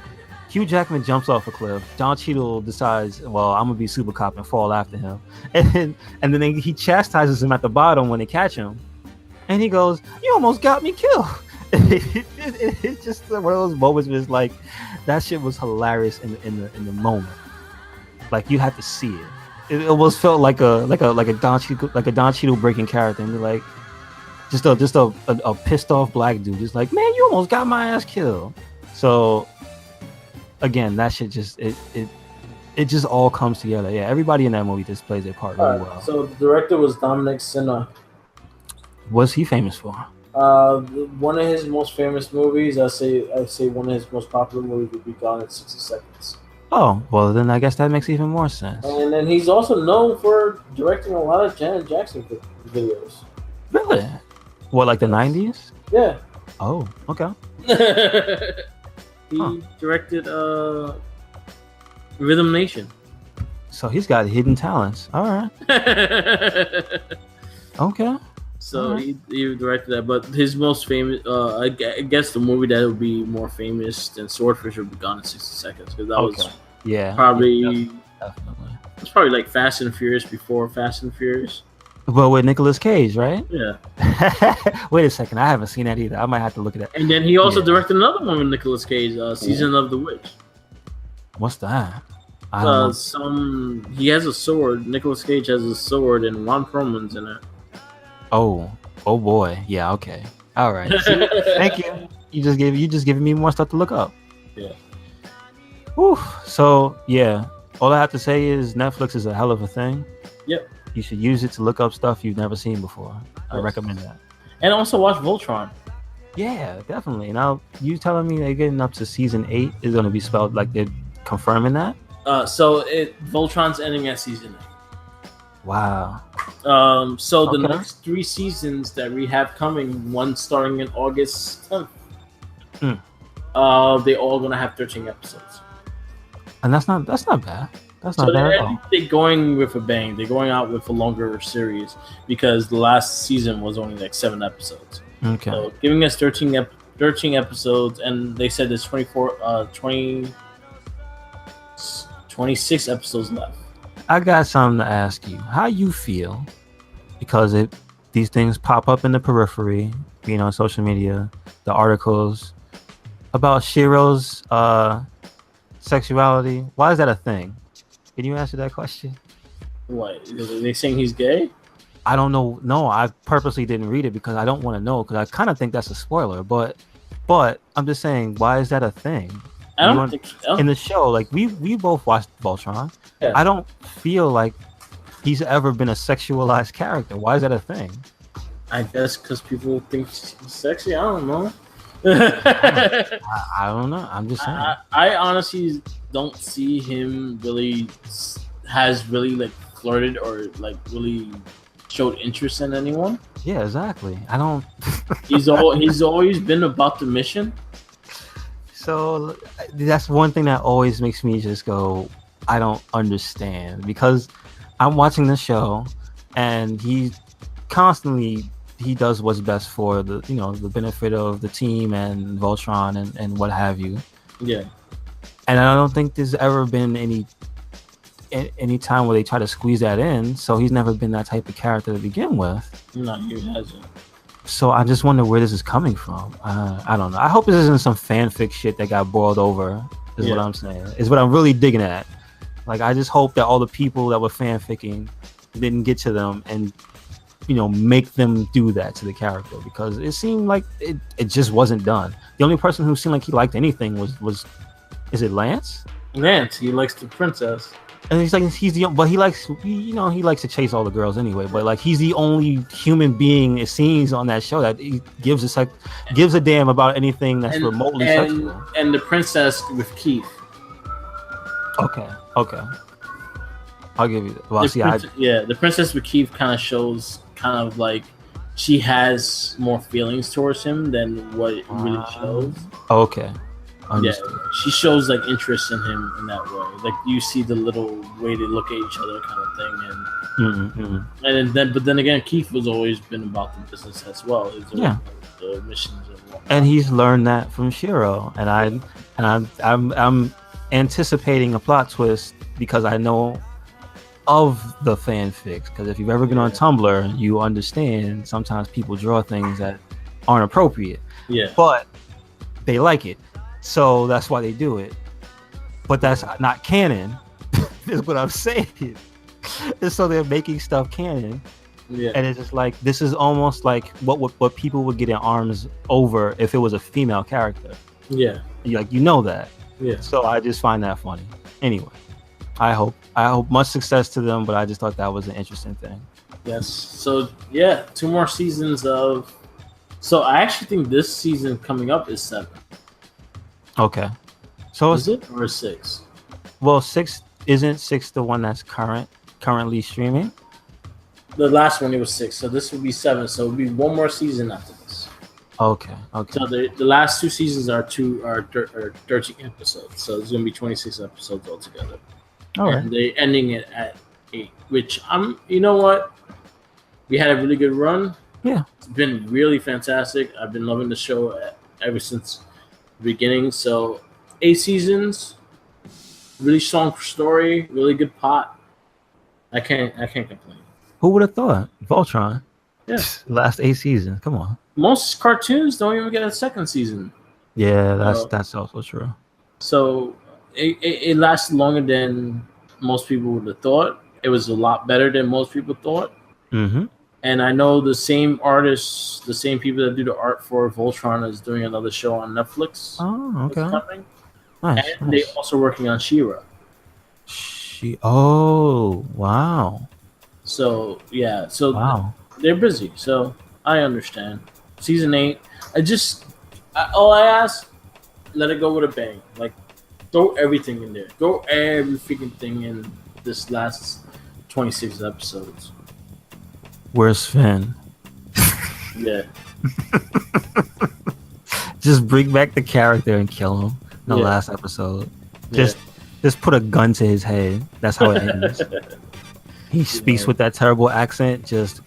Hugh Jackman jumps off a cliff. Don Cheadle decides, well, I'm gonna be super cop and fall after him, and then he chastises him at the bottom when they catch him, and he goes, "You almost got me killed." It's just one of those moments where it's like, that shit was hilarious in the moment. Like you had to see it. It almost felt like a Don Cheadle breaking character, and like just a pissed off black dude, just like, man, you almost got my ass killed. So again, that shit just it just all comes together. Yeah, everybody in that movie just plays their part really well. So the director was Dominic Sena. What's he famous for? One of his most famous movies, I say one of his most popular movies would be Gone in 60 Seconds. Oh, well then I guess that makes even more sense. And then he's also known for directing a lot of Janet Jackson videos. Really? What, like the 90s? Yeah. Oh, okay. He directed Rhythm Nation. So he's got hidden talents. All right. Okay. So he directed that, but his most famous, I guess the movie that would be more famous than Swordfish would be Gone in 60 Seconds, because that was probably definitely. It's probably like Fast and Furious before Fast and Furious. But with Nicolas Cage, right? Yeah. Wait a second, I haven't seen that either. I might have to look at that. And then he also directed another one with Nicolas Cage, Season of the Witch. What's that? He has a sword. Nicolas Cage has a sword, and Ron Perlman's in it. Oh boy. Yeah. Okay. All right. See, thank you. You just giving me more stuff to look up. Yeah. Whew. So yeah, all I have to say is Netflix is a hell of a thing. Yep. You should use it to look up stuff you've never seen before. I recommend that. And also watch Voltron. Yeah, definitely. Now you telling me they're getting up to season 8 is going to be spelled like they're confirming that? Voltron's ending at season 8. Wow. So the next 3 seasons that we have coming, one starting in August 10th, they all gonna have 13 episodes. And that's not bad. That's not bad at all. They're going with a bang. They're going out with a longer series because the last season was only like 7 episodes. Okay. So giving us 13 episodes, and they said there's 26 episodes left. I got something to ask you. How you feel? Because these things pop up in the periphery, being on social media, the articles about Shiro's sexuality. Why is that a thing? Can you answer that question? What? Are they saying he's gay? I don't know. No, I purposely didn't read it because I don't want to know, because I kind of think that's a spoiler. But I'm just saying, why is that a thing? I don't think so. In the show, like we both watched Voltron. Yeah. I don't feel like he's ever been a sexualized character. Why is that a thing? I guess because people think he's sexy. I don't know. I don't know. I'm just saying. I honestly don't see him really has really like flirted or like really showed interest in anyone. Yeah, exactly. I don't. He's always been about the mission. So that's one thing that always makes me just go, I don't understand, because I'm watching the show and he does what's best for the the benefit of the team and Voltron and what have you. Yeah. And I don't think there's ever been any time where they try to squeeze that in. So he's never been that type of character to begin with. No, he hasn't. So I just wonder where this is coming from. I don't know. I hope this isn't some fanfic shit that got boiled over. What I'm saying. Is what I'm really digging at. Like, I just hope that all the people that were fanficking didn't get to them and make them do that to the character, because it seemed like it just wasn't done. The only person who seemed like he liked anything was is it Lance? Lance, he likes the princess. And he's he likes to chase all the girls anyway. But like, he's the only human being it seems on that show that he gives a damn about anything that's remotely sexual. And the princess with Keith. Okay, I'll give you that. Well, the princess with Keith kind of shows like she has more feelings towards him than what it really shows. Okay. Understood. Yeah, she shows like interest in him in that way. Like, you see the little way they look at each other, kind of thing, but then again, Keith has always been about the business as well. The missions and whatnot. And he's learned that from Shiro, and I'm anticipating a plot twist because I know of the fanfics. Because if you've ever been on Tumblr, you understand sometimes people draw things that aren't appropriate. Yeah, but they like it. So that's why they do it. But that's not canon, is what I'm saying. And so they're making stuff canon. Yeah. And it's just like, this is almost like what people would get in arms over if it was a female character. Yeah. That. Yeah. So I just find that funny. Anyway, I hope much success to them, but I just thought that was an interesting thing. Yes. So, 2 more seasons of... So I actually think this season coming up is 7. Okay, so is it or 6? Well, 6 isn't 6 the one that's currently streaming. The last one, it was 6, so this will be 7. So it'll be 1 more season after this. Okay. So the last 2 seasons are 13 episodes, so it's gonna be 26 episodes altogether. All right. And they're ending it at 8, which you know what? We had a really good run. Yeah, it's been really fantastic. I've been loving the show ever since beginning. So 8 seasons, really strong story, really good plot. I can't complain. Who would have thought? Voltron. Yeah. Last 8 seasons. Come on. Most cartoons don't even get a second season. Yeah, that's also true. So it lasted longer than most people would have thought. It was a lot better than most people thought. Mm-hmm. And I know the same artists, the same people that do the art for Voltron is doing another show on Netflix. Oh, okay. Coming. Nice. And they're also working on She-Ra. Oh, wow. So, wow. They're busy. So, I understand. Season 8, all I ask, let it go with a bang. Like, throw everything in there. Throw every freaking thing in this last 26 episodes. Where's Finn? Yeah. Just bring back the character and kill him in the last episode. Just put a gun to his head. That's how it ends. He speaks with that terrible accent. Just.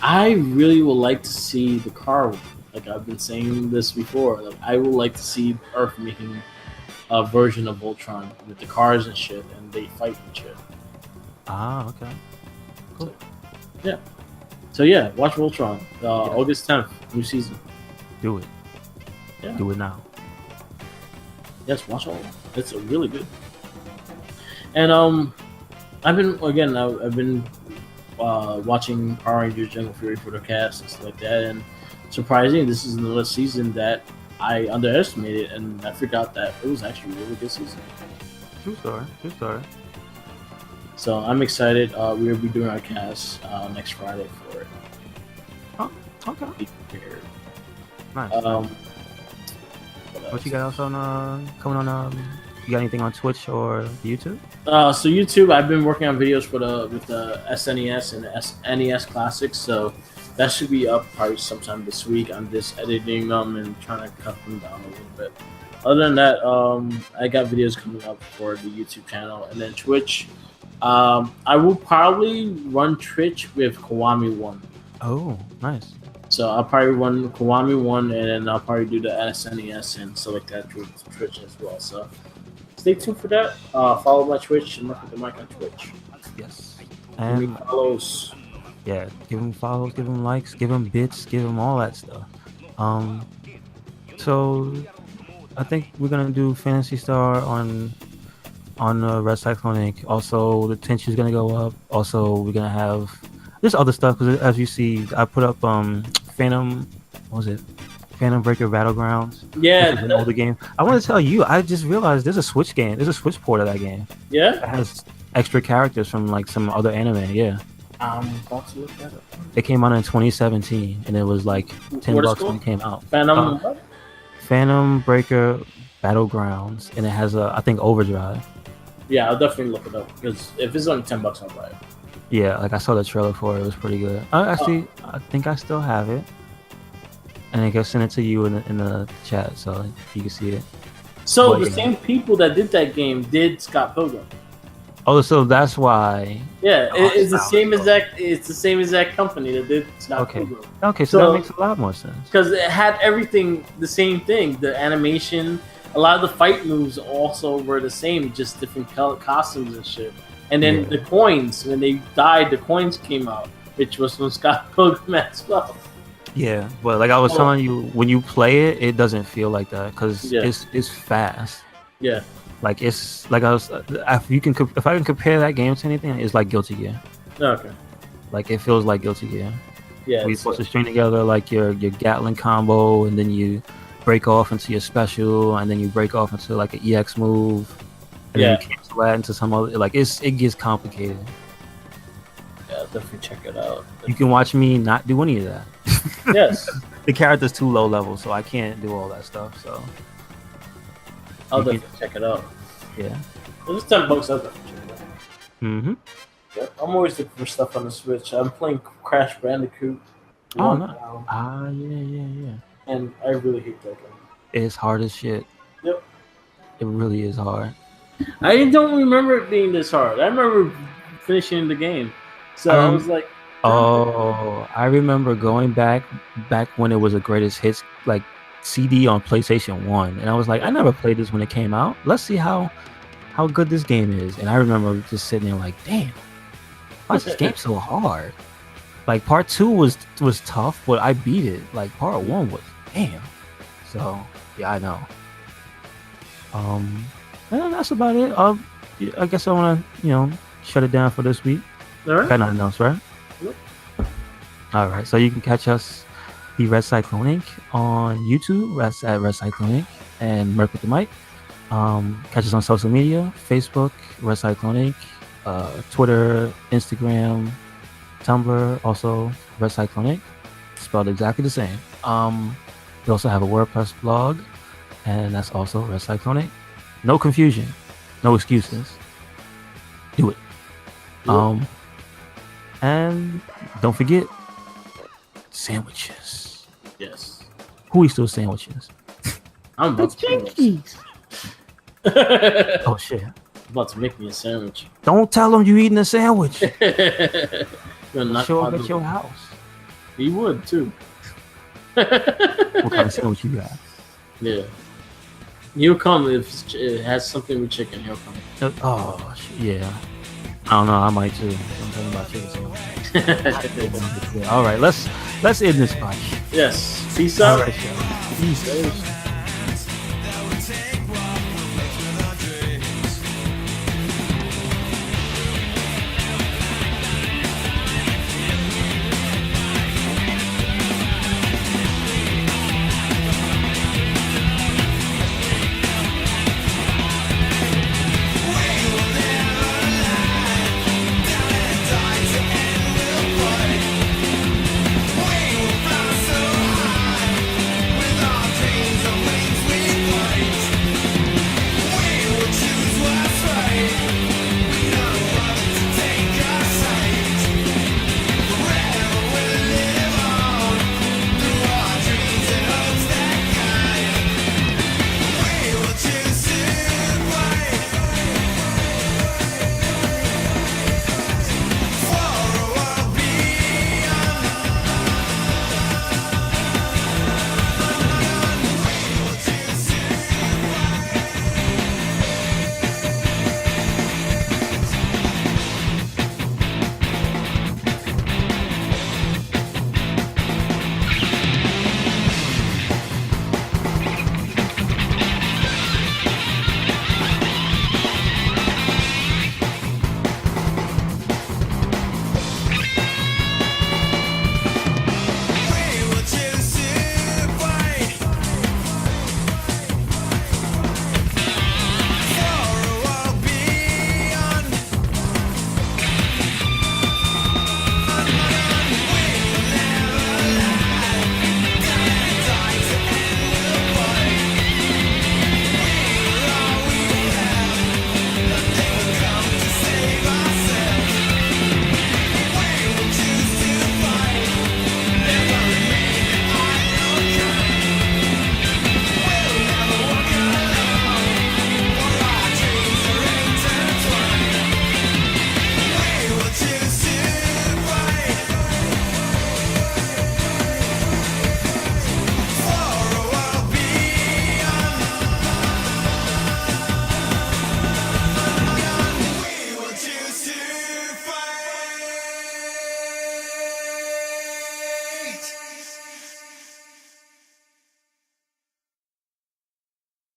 I really would like to see the car. Like, I've been saying this before. Like, I would like to see Earth making a version of Voltron with the cars and shit, and they fight and shit. Ah, okay. Cool. So watch Voltron. August 10th, new season. Do it. Yeah. Do it now. Yes, watch all of it. It's really good. And I've been watching Power Rangers Jungle Fury for the cast and stuff like that. And surprisingly, this is another season that I underestimated, and I forgot that it was actually a really good season. True story. True story. So I'm excited. We'll be doing our cast next Friday for it. Oh, okay. Be prepared. Nice. What you else? got else on coming on? You got anything on Twitch or YouTube? So YouTube, I've been working on videos for with the SNES and the NES Classics, so that should be up probably sometime this week. I'm just editing them and trying to cut them down a little bit. Other than that, I got videos coming up for the YouTube channel, and then Twitch. I will probably run Twitch with Kiwami 1. Oh, nice. So I'll probably run Kiwami 1, and then I'll probably do the SNES and stuff like that through Twitch as well. So stay tuned for that. Follow my Twitch and look at the mic on Twitch. Yes. Give me And follows. yeah, give him follows, give him likes, give him bits, give him all that stuff. So I think we're gonna do Fantasy Star on RedCycloneInc. Also, the tension is gonna go up. Also, we're gonna have there's other stuff because as you see, I put up Phantom. What was it? Phantom Breaker Battlegrounds. Yeah. Which is an older game. I want to tell you, I just realized there's a Switch game. There's a Switch port of that game. Yeah. It has extra characters from like some other anime. Yeah. I'm about to look that up. It came out in 2017, and it was like $10 What is it when called? it came out. Phantom. What? Phantom Breaker Battlegrounds, and it has I think Overdrive. Yeah, I'll definitely look it up because if it's only $10, I'll buy it. Yeah, like I saw the trailer for it. It was pretty good. Actually, I think I still have it, and I can send it to you in the chat so you can see it. So But, the yeah. same people that did that game did Scott Pilgrim. Oh, so that's why. Yeah, it's the wow. same exact. It's the same exact company that did Scott Okay. Pilgrim. Okay, so So- that makes a lot more sense. Because it had everything the same thing. The animation, a lot of the fight moves also were the same, just different color costumes and shit. And then Yeah. the coins, when they died, the coins came out, which was from Scott Pilgrim as well. Yeah, but like I was Oh. telling you, when you play it, it doesn't feel like that because Yeah. it's fast. Yeah, Like it's like I was. If I can compare that game to anything, it's like Guilty Gear. okay. Like it feels like Guilty Gear. Yeah, We're it's- supposed to string together like your Gatling combo, and then you break off into your special, and then you break off into like an EX move, and Yeah. then you cancel that into some other. Like it gets complicated. yeah, definitely check it out. You can watch me not do any of that. Yes, The character's too low level, so I can't do all that stuff. So I'll You can- definitely check it out. yeah. If it's $10, I'll definitely check it out. Mm-hmm. Yeah, I'm always looking for stuff on the Switch. I'm playing Crash Bandicoot. Oh, one no. now, Yeah. and I really hate that game. It's hard as shit. Yep. It really is hard. I don't remember it being this hard. I remember finishing the game, so I was like, Oh, I remember going back when it was a greatest hits like CD on PlayStation 1, and I was like, I never played this when it came out. Let's see how good this game is. And I remember just sitting there like, damn, why is this game so hard? Like part 2 was tough, but I beat it. Like part 1 was damn. So yeah, I know. And that's about it. I guess I want to shut it down for this week. all right. Got nothing else, right? Nope. All right, so you can catch us, the RedCycloneInc, on YouTube, at RedCycloneInc, and Merc with the Mic. Catch us on social media, Facebook, RedCycloneInc, Twitter, Instagram, Tumblr, also RedCycloneInc, spelled exactly the same. We also have a WordPress blog, and that's also RedCycloneInc. No confusion, no excuses. Do it. Yeah. And don't forget sandwiches. Yes, Who eats those sandwiches? I'm about to Oh shit! about to make me a sandwich. Don't tell them you eating a sandwich. Gonna knock Show my up at door. your house. He would too. What kind of sandwich you got? Yeah, he'll come if it has something with chicken. He'll come. Oh yeah. I don't know. I might too. I'm talking about chicken sandwich. All right, let's end this podcast. Yes. Peace All out. right, y'all. Peace.